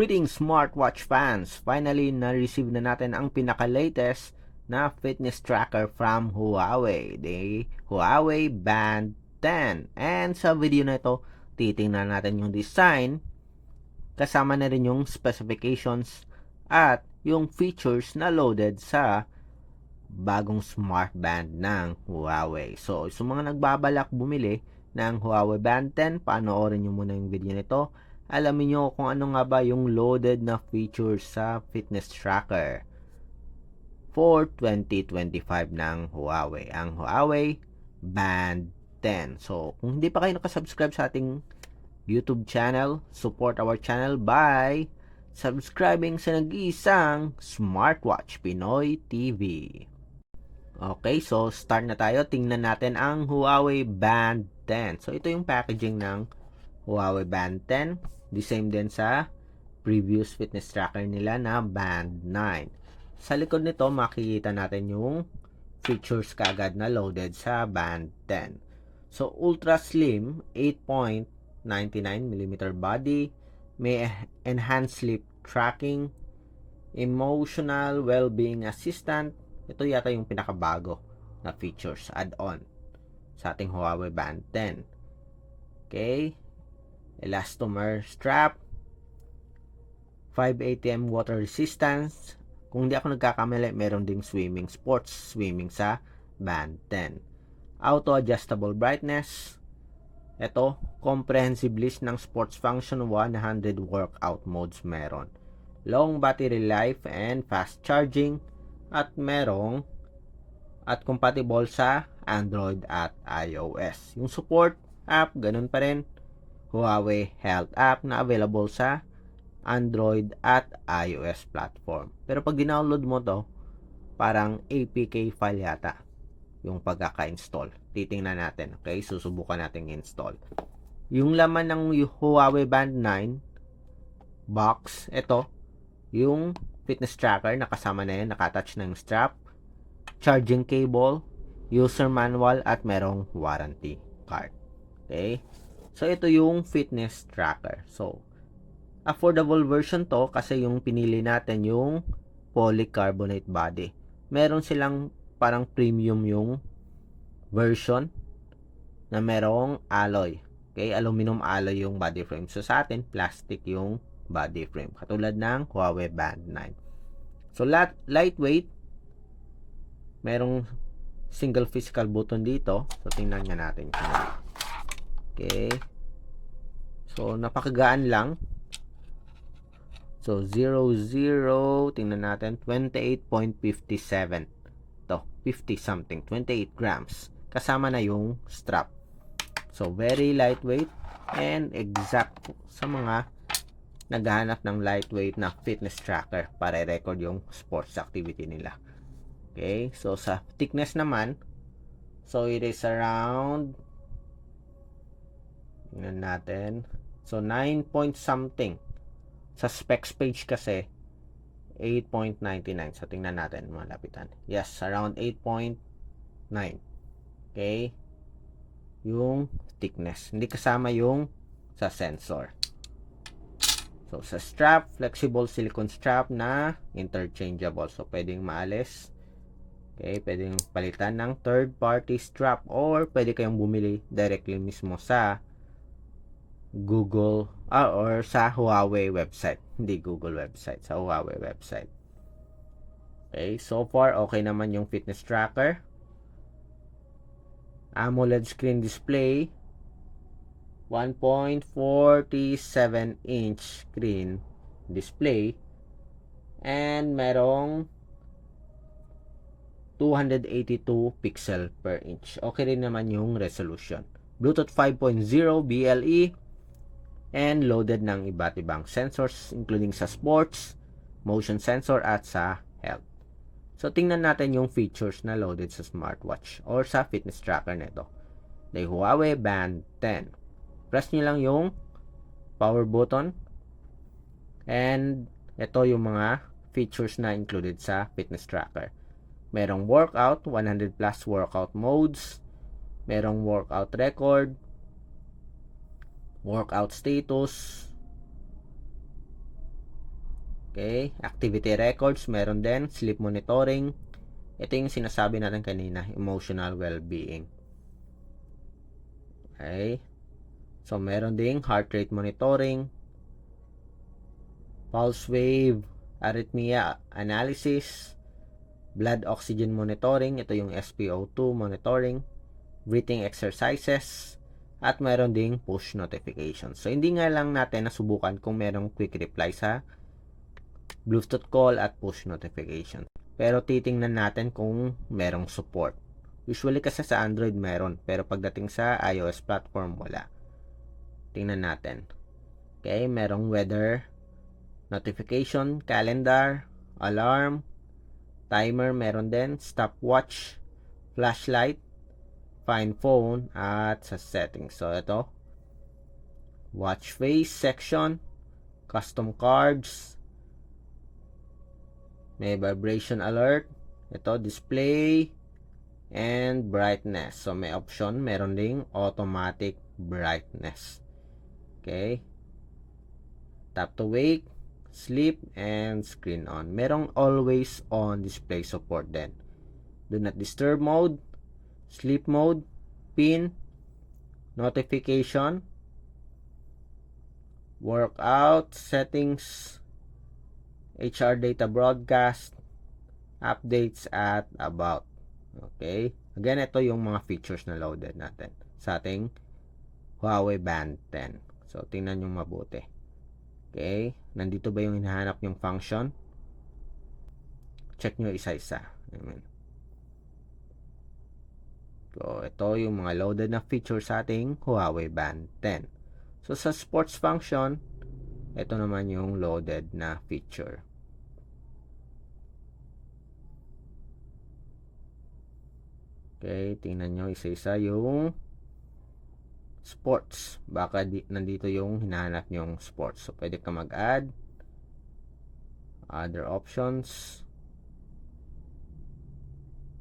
Greetings smartwatch fans! Finally, na-receive na natin ang pinaka-latest na fitness tracker from Huawei, the Huawei Band 10. And sa video na ito, titingnan natin yung design, kasama na rin yung specifications at yung features na loaded sa bagong smart band ng Huawei. So, sa mga nagbabalak bumili ng Huawei Band 10, panoorin nyo muna yung video nito. Alamin nyo kung ano nga ba yung loaded na features sa fitness tracker for 2025 ng Huawei, ang Huawei Band 10. So, kung hindi pa kayo nakasubscribe sa ating YouTube channel, support our channel by subscribing sa nag-iisang Smartwatch Pinoy TV. Okay, so start na tayo. Tingnan natin ang Huawei Band 10. So, ito yung packaging ng Huawei Band 10. The same din sa previous fitness tracker nila na Band 9. Sa likod nito, makikita natin yung features kagad na loaded sa Band 10. So, ultra slim, 8.99mm body, may enhanced sleep tracking, emotional well-being assistant. Ito yata yung pinakabago na features add-on sa ating Huawei Band 10. Okay. Elastomer strap, 5 ATM water resistance. Kung hindi ako nagkakamali, meron ding sports swimming sa Band 10. Auto adjustable brightness. Ito, comprehensive list ng sports function, 100 workout modes meron. Long battery life and fast charging, at merong at compatible sa Android at iOS. Yung support app, ganun pa rin. Huawei Health app na available sa Android at iOS platform. Pero pag dinownload mo to, parang APK file yata yung pagkaka-install. Titingnan natin. Okay, susubukan natin install. Yung laman ng Huawei Band 9 box, ito, yung fitness tracker, nakasama na yan, nakatouch na yung strap, charging cable, user manual, at merong warranty card. Okay? So, ito yung fitness tracker. So, affordable version to kasi yung pinili natin yung polycarbonate body. Meron silang parang premium yung version na merong alloy. Okay, aluminum alloy yung body frame. So, sa atin, plastic yung body frame. Katulad ng Huawei Band 9. So, lightweight. Merong single physical button dito. So, tingnan nga natin. Okay. So, napakagaan lang. So, 0, tingnan natin, 28.57. To, 50 something, 28 grams. Kasama na yung strap. So, very lightweight and exact sa mga naghahanap ng lightweight na fitness tracker para i-record yung sports activity nila. Okay, so sa thickness naman, so it is around, tingnan natin, so 9 point something. Sa specs page kasi 8.99. So tingnan natin, malapitan. Yes, around 8.9. Okay, yung thickness, hindi kasama yung sa sensor. So sa strap, flexible silicone strap na interchangeable, so pwedeng maalis. Okay, pwedeng palitan ng third party strap or pwede kayong bumili directly mismo sa Google or sa Huawei website. Hindi Google website, sa Huawei website. Okay, so far okay naman yung fitness tracker. AMOLED screen display, 1.47 inch screen display, and merong 282 pixel per inch. Okay rin naman yung resolution. Bluetooth 5.0 BLE and loaded ng iba't ibang sensors including sa sports, motion sensor, at sa health. So, tingnan natin yung features na loaded sa smartwatch or sa fitness tracker nito. The Huawei Band 10. Press nyo lang yung power button and ito yung mga features na included sa fitness tracker. Merong workout, 100 plus workout modes. Merong workout record, workout status, Okay, activity records, meron din, sleep monitoring. Ito yung sinasabi natin kanina, emotional well-being. Okay, so meron ding heart rate monitoring, pulse wave, arrhythmia analysis, blood oxygen monitoring, ito yung SpO2 monitoring, breathing exercises, at meron ding push notifications. So, hindi nga lang natin nasubukan kung merong quick reply sa Bluetooth call at push notification. Pero titingnan natin kung merong support. Usually kasi sa Android meron, pero pagdating sa iOS platform wala. Tingnan natin. Okay, merong weather notification, calendar, alarm, timer, meron din, stopwatch, flashlight, find phone, at sa settings. So, ito, watch face section, custom cards, may vibration alert, ito, display, and brightness. So, may option, meron ding automatic brightness. Okay. Tap to wake, sleep, and screen on. Merong always on display support din. Do not disturb mode, sleep mode, pin, notification, workout, settings, HR data broadcast, updates, at about. Okay. Again, ito yung mga features na loaded natin sa ating Huawei Band 10. So, tingnan nyo mabuti. Okay. Nandito ba yung hinahanap yung function? Check nyo isa-isa. Amen. So, ito yung mga loaded na features sa ating Huawei Band 10. So, sa sports function, ito naman yung loaded na feature. Okay, tingnan nyo isa-isa yung sports. Baka nandito yung hinahanap yung sports. So, pwede ka mag-add other options.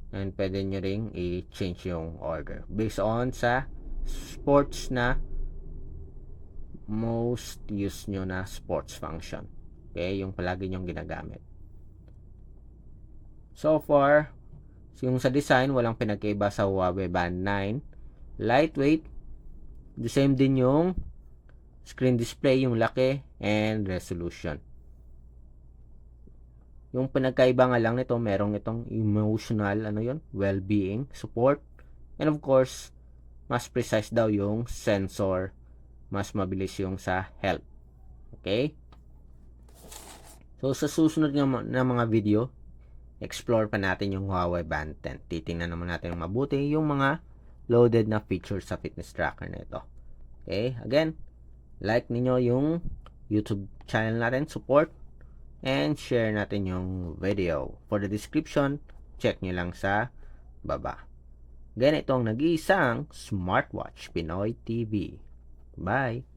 And pwede nyo ring i-change yung order based on sa sports na most use nyo na sports function. Okay, yung palagi nyong ginagamit. So far, yung sa design, walang pinagkaiba sa Huawei Band 9. Lightweight. The same din yung screen display, yung laki, and resolution. Yung pinagkaiba nga lang nito, merong itong emotional, well-being, support. And of course, mas precise daw yung sensor. Mas mabilis yung sa health. Okay? So, sa susunod na mga video, explore pa natin yung Huawei Band 10. Titingnan naman natin mabuti yung mga loaded na features sa fitness tracker na ito. Okay? Again, like ninyo yung YouTube channel natin, support, and share natin yung video. For the description, check nyo lang sa baba. Ganito ang nag-iisang Smartwatch Pinoy TV. Bye!